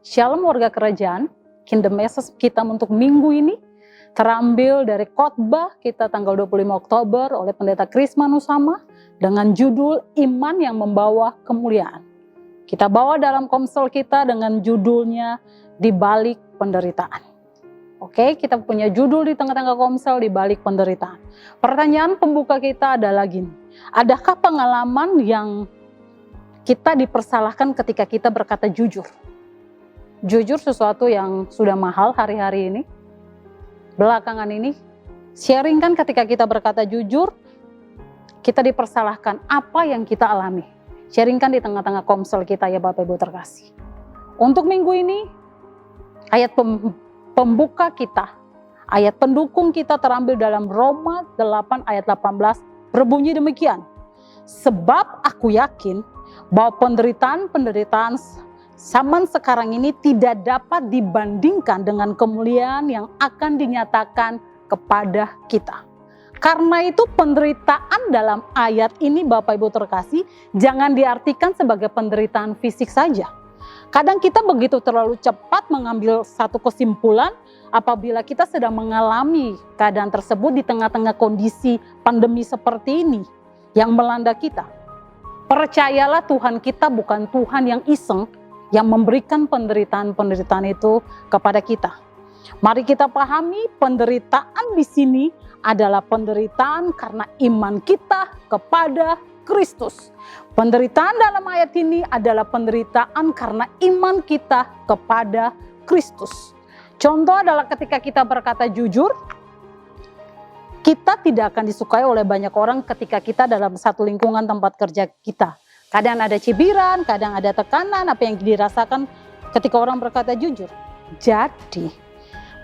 Shalom warga kerajaan, Kingdom Message kita untuk minggu ini terambil dari khotbah kita tanggal 25 Oktober oleh Pendeta Kris Manusama dengan judul Iman yang Membawa Kemuliaan. Kita bawa dalam komsel kita dengan judulnya Di Balik Penderitaan. Oke, kita punya judul di tengah-tengah komsel Di Balik Penderitaan. Pertanyaan pembuka kita adalah gini, adakah pengalaman yang kita dipersalahkan ketika kita berkata jujur? Jujur sesuatu yang sudah mahal hari-hari ini. Belakangan ini, sharingkan ketika kita berkata jujur, kita dipersalahkan apa yang kita alami. Sharingkan di tengah-tengah komsel kita ya Bapak Ibu terkasih. Untuk minggu ini, ayat pembuka kita, ayat pendukung kita terambil dalam Roma 8 ayat 18, berbunyi demikian. Sebab aku yakin bahwa penderitaan zaman sekarang ini tidak dapat dibandingkan dengan kemuliaan yang akan dinyatakan kepada kita. Karena itu penderitaan dalam ayat ini Bapak Ibu terkasih jangan diartikan sebagai penderitaan fisik saja. Kadang kita begitu terlalu cepat mengambil satu kesimpulan apabila kita sedang mengalami keadaan tersebut di tengah-tengah kondisi pandemi seperti ini yang melanda kita. Percayalah Tuhan kita bukan Tuhan yang iseng, yang memberikan penderitaan-penderitaan itu kepada kita. Mari kita pahami penderitaan di sini adalah penderitaan karena iman kita kepada Kristus. Penderitaan dalam ayat ini adalah penderitaan karena iman kita kepada Kristus. Contoh adalah ketika kita berkata jujur, kita tidak akan disukai oleh banyak orang ketika kita dalam satu lingkungan tempat kerja kita. Kadang ada cibiran, kadang ada tekanan, apa yang dirasakan ketika orang berkata jujur. Jadi,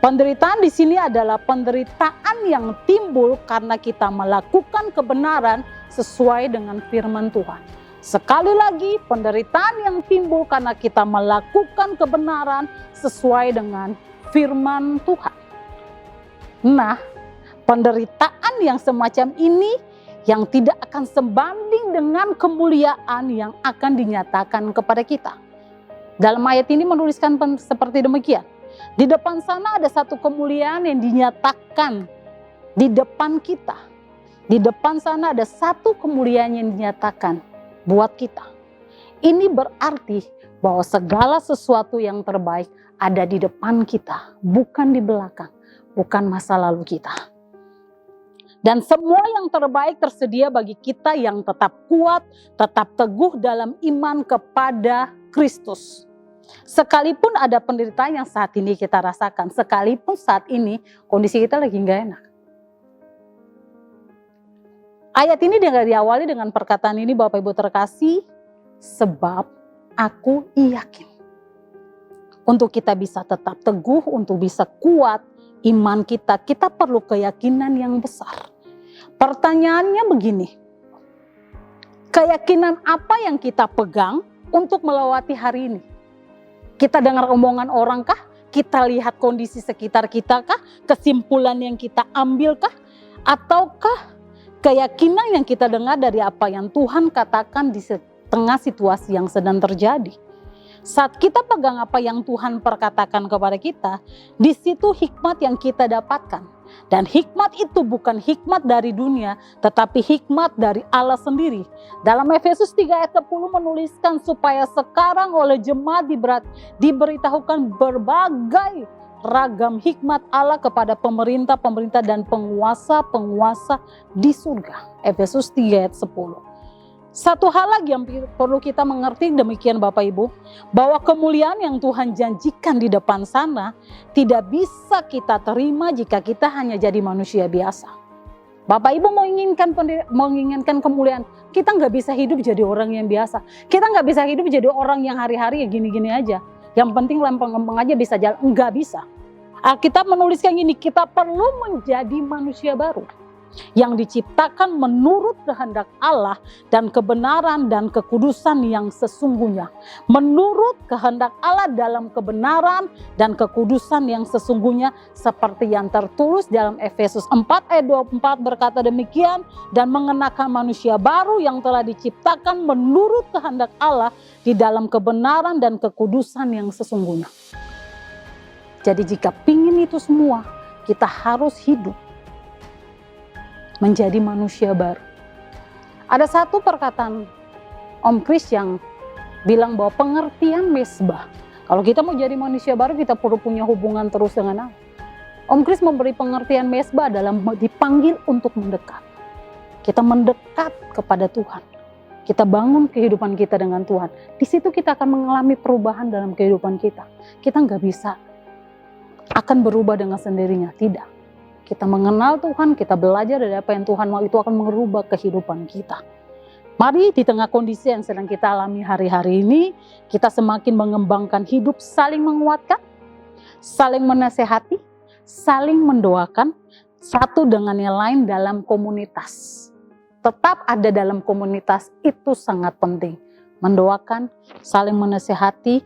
penderitaan di sini adalah penderitaan yang timbul karena kita melakukan kebenaran sesuai dengan firman Tuhan. Sekali lagi, penderitaan yang timbul karena kita melakukan kebenaran sesuai dengan firman Tuhan. Nah, penderitaan yang semacam ini yang tidak akan sebanding dengan kemuliaan yang akan dinyatakan kepada kita. Dalam ayat ini menuliskan seperti demikian. Di depan sana ada satu kemuliaan yang dinyatakan di depan kita. Di depan sana ada satu kemuliaan yang dinyatakan buat kita. Ini berarti bahwa segala sesuatu yang terbaik ada di depan kita, bukan di belakang, bukan masa lalu kita. Dan semua yang terbaik tersedia bagi kita yang tetap kuat, tetap teguh dalam iman kepada Kristus. Sekalipun ada penderitaan yang saat ini kita rasakan, sekalipun saat ini kondisi kita lagi nggak enak. Ayat ini diawali dengan perkataan ini Bapak Ibu terkasih, sebab aku yakin. Untuk kita bisa tetap teguh, untuk bisa kuat, iman kita perlu keyakinan yang besar. Pertanyaannya begini, keyakinan apa yang kita pegang untuk melewati hari ini? Kita dengar omongan orang kah? Kita lihat kondisi sekitar kita kah? Kesimpulan yang kita ambil kah? Ataukah keyakinan yang kita dengar dari apa yang Tuhan katakan di tengah situasi yang sedang terjadi? Saat kita pegang apa yang Tuhan perkatakan kepada kita, di situ hikmat yang kita dapatkan. Dan hikmat itu bukan hikmat dari dunia, tetapi hikmat dari Allah sendiri. Dalam Efesus 3 ayat 10 menuliskan supaya sekarang oleh jemaat diberitahukan berbagai ragam hikmat Allah kepada pemerintah-pemerintah dan penguasa-penguasa di surga. Efesus 3 ayat 10. Satu hal lagi yang perlu kita mengerti demikian Bapak Ibu, bahwa kemuliaan yang Tuhan janjikan di depan sana tidak bisa kita terima jika kita hanya jadi manusia biasa. Bapak Ibu menginginkan kemuliaan, kita nggak bisa hidup jadi orang yang biasa. Kita nggak bisa hidup jadi orang yang hari-hari ya gini-gini aja. Yang penting lempeng-lempeng aja bisa jalan, nggak bisa. Alkitab menuliskan gini, kita perlu menjadi manusia baru. yang diciptakan menurut kehendak Allah dan kebenaran dan kekudusan yang sesungguhnya. Menurut kehendak Allah dalam kebenaran dan kekudusan yang sesungguhnya, seperti yang tertulis dalam Efesus 4 ayat 24 berkata demikian, dan mengenakan manusia baru yang telah diciptakan menurut kehendak Allah di dalam kebenaran dan kekudusan yang sesungguhnya. Jadi jika pingin itu semua, kita harus hidup menjadi manusia baru. Ada satu perkataan Om Kris yang bilang bahwa pengertian mesbah, kalau kita mau jadi manusia baru, kita perlu punya hubungan terus dengan Allah. Om Kris memberi pengertian mesbah dalam dipanggil untuk mendekat. Kita mendekat kepada Tuhan. Kita bangun kehidupan kita dengan Tuhan. Di situ kita akan mengalami perubahan dalam kehidupan kita. Kita nggak bisa akan berubah dengan sendirinya, tidak. Kita mengenal Tuhan, kita belajar dari apa yang Tuhan mau, itu akan merubah kehidupan kita. Mari di tengah kondisi yang sedang kita alami hari-hari ini, kita semakin mengembangkan hidup saling menguatkan, saling menasehati, saling mendoakan, satu dengan yang lain dalam komunitas. Tetap ada dalam komunitas, itu sangat penting. Mendoakan, saling menasehati,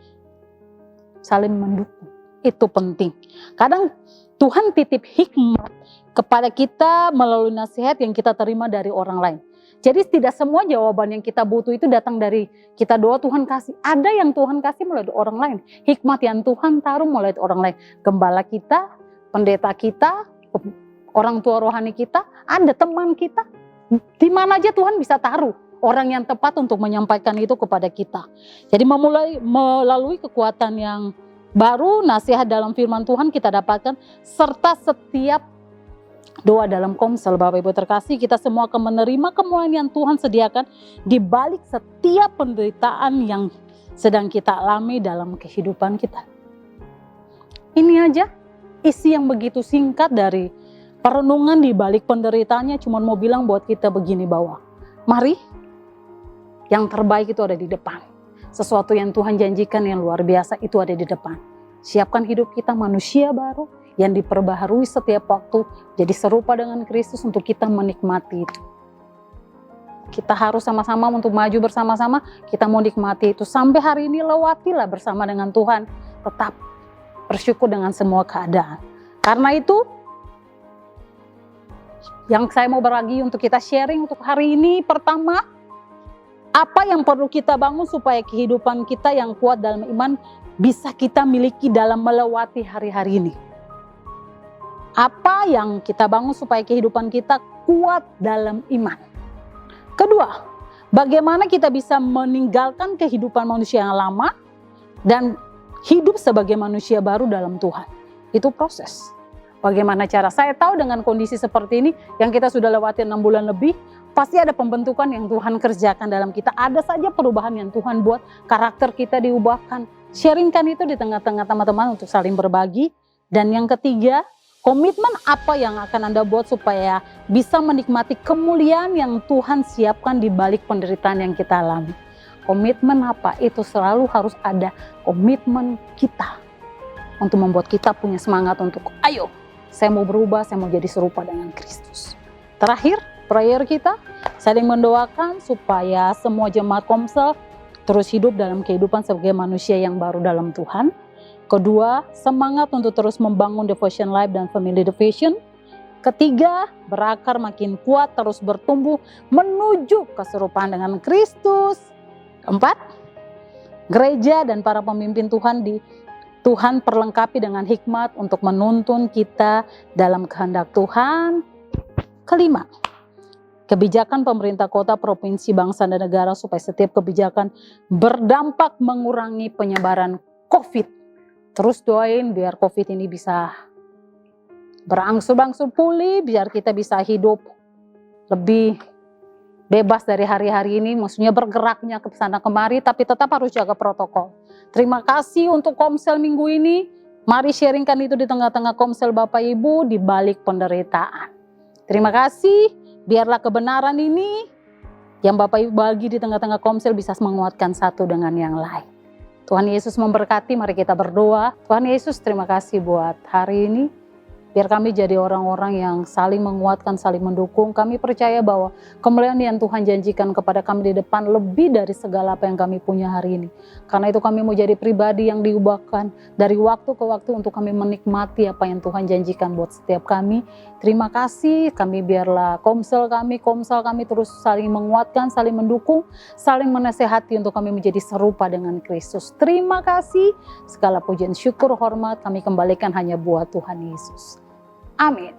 saling mendukung, itu penting. Kadang Tuhan titip hikmat kepada kita melalui nasihat yang kita terima dari orang lain. Jadi tidak semua jawaban yang kita butuh itu datang dari kita doa Tuhan kasih. Ada yang Tuhan kasih melalui orang lain. Hikmat yang Tuhan taruh melalui orang lain. Gembala kita, pendeta kita, orang tua rohani kita, ada teman kita. Di mana aja Tuhan bisa taruh orang yang tepat untuk menyampaikan itu kepada kita. Jadi melalui kekuatan yang baru, nasihat dalam firman Tuhan kita dapatkan, serta setiap doa dalam komsel. Bapak Ibu terkasih, kita semua akan menerima kemuliaan yang Tuhan sediakan di balik setiap penderitaan yang sedang kita alami dalam kehidupan kita. Ini aja isi yang begitu singkat dari perenungan di balik penderitaannya, cuma mau bilang buat kita begini bahwa mari, yang terbaik itu ada di depan. Sesuatu yang Tuhan janjikan yang luar biasa itu ada di depan. Siapkan hidup kita manusia baru yang diperbaharui setiap waktu, jadi serupa dengan Kristus untuk kita menikmati itu. Kita harus sama-sama untuk maju bersama-sama, kita mau nikmati itu. Sampai hari ini lewatilah bersama dengan Tuhan. Tetap bersyukur dengan semua keadaan. Karena itu, yang saya mau berbagi untuk kita sharing untuk hari ini, pertama, apa yang perlu kita bangun supaya kehidupan kita yang kuat dalam iman bisa kita miliki dalam melewati hari-hari ini. Apa yang kita bangun supaya kehidupan kita kuat dalam iman. Kedua, bagaimana kita bisa meninggalkan kehidupan manusia yang lama dan hidup sebagai manusia baru dalam Tuhan. Itu proses. Bagaimana cara? Saya tahu dengan kondisi seperti ini yang kita sudah lewati 6 bulan lebih, pasti ada pembentukan yang Tuhan kerjakan dalam kita. Ada saja perubahan yang Tuhan buat, karakter kita diubahkan. Sharingkan itu di tengah-tengah teman-teman untuk saling berbagi. Dan yang ketiga, komitmen apa yang akan Anda buat supaya bisa menikmati kemuliaan yang Tuhan siapkan di balik penderitaan yang kita alami. Komitmen apa? Itu selalu harus ada komitmen kita. Untuk membuat kita punya semangat untuk, ayo, saya mau berubah, saya mau jadi serupa dengan Kristus. Terakhir, prayer kita saling mendoakan supaya semua jemaat Komsel terus hidup dalam kehidupan sebagai manusia yang baru dalam Tuhan. Kedua, semangat untuk terus membangun devotion life dan family devotion. Ketiga, berakar makin kuat, terus bertumbuh menuju keserupaan dengan Kristus. Keempat, gereja dan para pemimpin Tuhan perlengkapi dengan hikmat untuk menuntun kita dalam kehendak Tuhan. Kelima, kebijakan pemerintah kota, provinsi, bangsa, dan negara supaya setiap kebijakan berdampak mengurangi penyebaran COVID. Terus doain biar COVID ini bisa berangsur-angsur pulih, biar kita bisa hidup lebih bebas dari hari-hari ini, maksudnya bergeraknya ke sana kemari, tapi tetap harus jaga protokol. Terima kasih untuk Komsel minggu ini. Mari sharingkan itu di tengah-tengah Komsel Bapak Ibu di balik penderitaan. Terima kasih. Biarlah kebenaran ini yang Bapak Ibu bagi di tengah-tengah Komsel bisa menguatkan satu dengan yang lain. Tuhan Yesus memberkati, mari kita berdoa. Tuhan Yesus, terima kasih buat hari ini. Biar kami jadi orang-orang yang saling menguatkan, saling mendukung. Kami percaya bahwa kemuliaan yang Tuhan janjikan kepada kami di depan lebih dari segala apa yang kami punya hari ini. Karena itu kami mau jadi pribadi yang diubahkan dari waktu ke waktu untuk kami menikmati apa yang Tuhan janjikan buat setiap kami. Terima kasih, kami biarlah komsel kami terus saling menguatkan, saling mendukung, saling menasehati untuk kami menjadi serupa dengan Kristus. Terima kasih, segala pujian, syukur, hormat kami kembalikan hanya buat Tuhan Yesus. Amin.